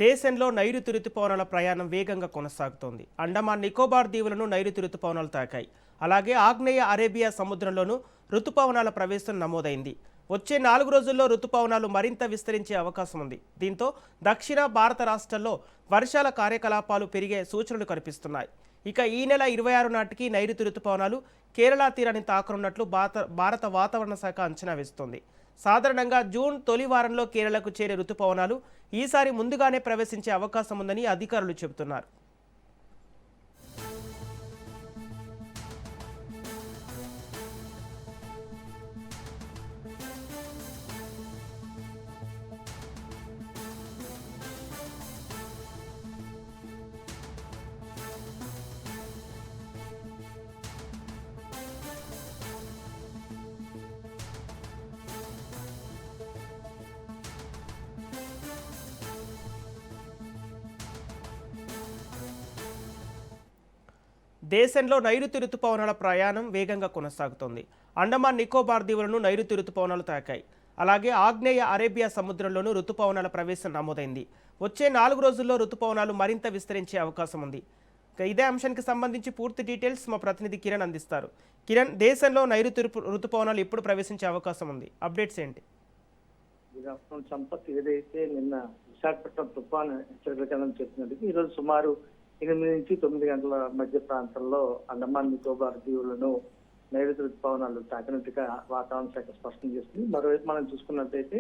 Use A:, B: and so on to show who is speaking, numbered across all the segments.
A: దేశంలో నైరుతి రుతుపవనాల ప్రయాణం వేగంగా కొనసాగుతోంది. అండమాన్ నికోబార్ దీవులను నైరుతి రుతుపవనాలు తాకాయి. అలాగే ఆగ్నేయ అరేబియా సముద్రంలోనూ రుతుపవనాల ప్రవేశం నమోదైంది. వచ్చే 4 రోజుల్లో రుతుపవనాలు మరింత విస్తరించే అవకాశం ఉంది. దీంతో దక్షిణ భారత రాష్ట్రాల్లో వర్షాల కార్యకలాపాలు పెరిగే సూచనలు కనిపిస్తున్నాయి. ఇక ఈ నెల 26 నాటికి నైరుతి రుతుపవనాలు కేరళ తీరాన్ని తాకనున్నట్లు భారత వాతావరణ శాఖ అంచనా వేస్తోంది. సాధారణంగా జూన్ తొలి వారంలో కేరళకు చేరే రుతుపవనాలు ఈసారి ముందుగానే ప్రవేశించే అవకాశం ఉందని అధికారులు చెబుతున్నారు. దేశంలో నైరుతి రుతుపవనాల ప్రయాణం వేగంగా కొనసాగుతోంది. అండమాన్ నికోబార్ దీవులను నైరుతి రుతుపవనాలు తాకాయి. అలాగే ఆగ్నేయ అరేబియా సముద్రంలోనూ రుతుపవనాల ప్రవేశం నమోదైంది. వచ్చే 4 రోజుల్లో రుతుపవనాలు మరింత విస్తరించే అవకాశం ఉంది. ఇదే అంశానికి సంబంధించి పూర్తి డీటెయిల్స్ మా ప్రతినిధి కిరణ్ అందిస్తారు. కిరణ్, దేశంలో నైరుతి రుతుపవనాలు ఎప్పుడు ప్రవేశించే అవకాశం ఉంది? అప్డేట్స్ ఏంటి?
B: సంపత్ ఏదైతే నిన్న విశాఖపట్నం తుఫాను హెచ్చరికలు చెప్పినట్టు ఈరోజు సుమారు 8 నుంచి 9 గంటల మధ్య ప్రాంతంలో అండమాన్ నికోబార్ దీవులను నైరుతి రుతుపవనాలు తాకినట్టుగా వాతావరణ శాఖ స్పష్టం చేస్తుంది. మరోవైపు మనం చూసుకున్నట్టయితే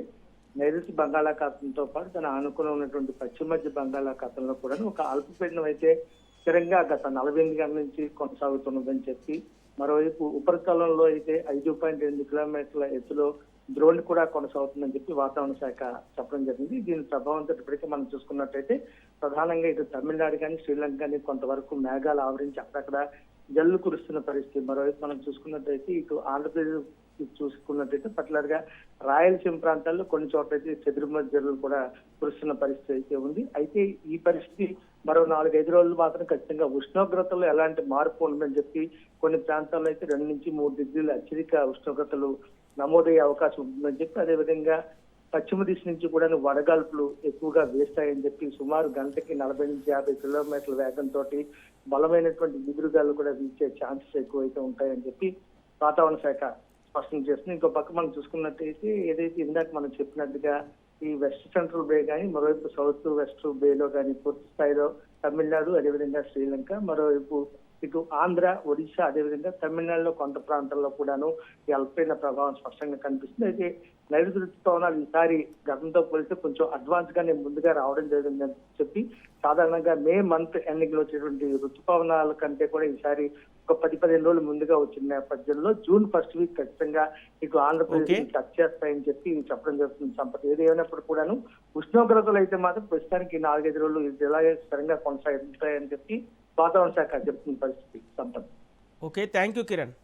B: నైరుతి బంగాళాఖాతంతో పాటు తన ఆనుకుని ఉన్నటువంటి పశ్చిమ మధ్య బంగాళాఖాతంలో కూడా ఒక అల్పపీడనం అయితే స్థిరంగా గత 48 గంటల నుంచి కొనసాగుతున్నదని చెప్పి, మరోవైపు ఉపరితలంలో అయితే 5.8 కిలోమీటర్ల ఎత్తులో ద్రోణి కూడా కొనసాగుతుందని చెప్పి వాతావరణ శాఖ చెప్పడం జరిగింది. దీని ప్రభావంతో ఇప్పటికే మనం చూసుకున్నట్టయితే ప్రధానంగా ఇటు తమిళనాడు కానీ శ్రీలంక కానీ కొంతవరకు మేఘాలు ఆవరించి అక్కడక్కడ జల్లు కురుస్తున్న పరిస్థితి. మరోవైపు మనం చూసుకున్నట్టయితే ఇటు ఆంధ్రప్రదేశ్ చూసుకున్నట్టయితే పర్టికులర్ గా రాయలసీమ ప్రాంతాల్లో కొన్ని చోట్ల అయితే చెదురుమద్ది జల్లులు కూడా కురుస్తున్న పరిస్థితి అయితే ఉంది. అయితే ఈ పరిస్థితి మరో 4-5 రోజులు మాత్రం ఖచ్చితంగా ఉష్ణోగ్రతలో ఎలాంటి మార్పు ఉండదని చెప్పి కొన్ని ప్రాంతాల్లో అయితే 2 నుంచి 3 డిగ్రీల అత్యధిక ఉష్ణోగ్రతలు నమోదయ్యే అవకాశం ఉంటుందని చెప్పి, అదేవిధంగా పశ్చిమ దిశ నుంచి కూడా వడగాల్పులు ఎక్కువగా వేస్తాయని చెప్పి సుమారు గంటకి 40 నుంచి 50 కిలోమీటర్ల వేగంతో బలమైనటువంటి ఎదురుగాలు కూడా వీచే ఛాన్సెస్ ఎక్కువైతే ఉంటాయని చెప్పి వాతావరణ శాఖ స్పష్టం చేస్తుంది. ఇంకో పక్క మనం చూసుకున్నట్టయితే ఏదైతే ఇందాక మనం చెప్పినట్టుగా ఈ వెస్ట్ సెంట్రల్ బే కానీ మరోవైపు సౌత్ వెస్ట్ బేలో కానీ పూర్తి స్థాయిలో తమిళనాడు, అదేవిధంగా శ్రీలంక, మరోవైపు ఇటు ఆంధ్ర, ఒడిశా, అదేవిధంగా తమిళనాడులో కొంత ప్రాంతాల్లో కూడాను ఈ అల్పపీడన ప్రభావం స్పష్టంగా కనిపిస్తుంది. అయితే నైరుతి రుతుపవనాలు ఈసారి గతంతో పోలిస్తే కొంచెం అడ్వాన్స్ గానే ముందుగా రావడం జరిగిందని చెప్పి, సాధారణంగా మే మంత్ ఎండింగ్ లో వచ్చేటువంటి రుతుపవనాల కంటే కూడా ఈసారి ఒక 10-15 రోజులు ముందుగా వచ్చిన నేపథ్యంలో జూన్ ఫస్ట్ వీక్ ఖచ్చితంగా ఇటు ఆంధ్రప్రదేశ్ టచ్ చేస్తాయని చెప్పి చెప్పడం జరుగుతుంది. సంపద ఏది ఏమైనప్పుడు కూడాను ఉష్ణోగ్రతలు అయితే మాత్రం ప్రస్తుతానికి 4-5 రోజులు ఇలాగే స్థిరంగా కొనసాగుతాయని చెప్పి వాతావరణ శాఖ చెప్తున్న పరిస్థితి. సంపద.
A: Okay, thank you Kiran.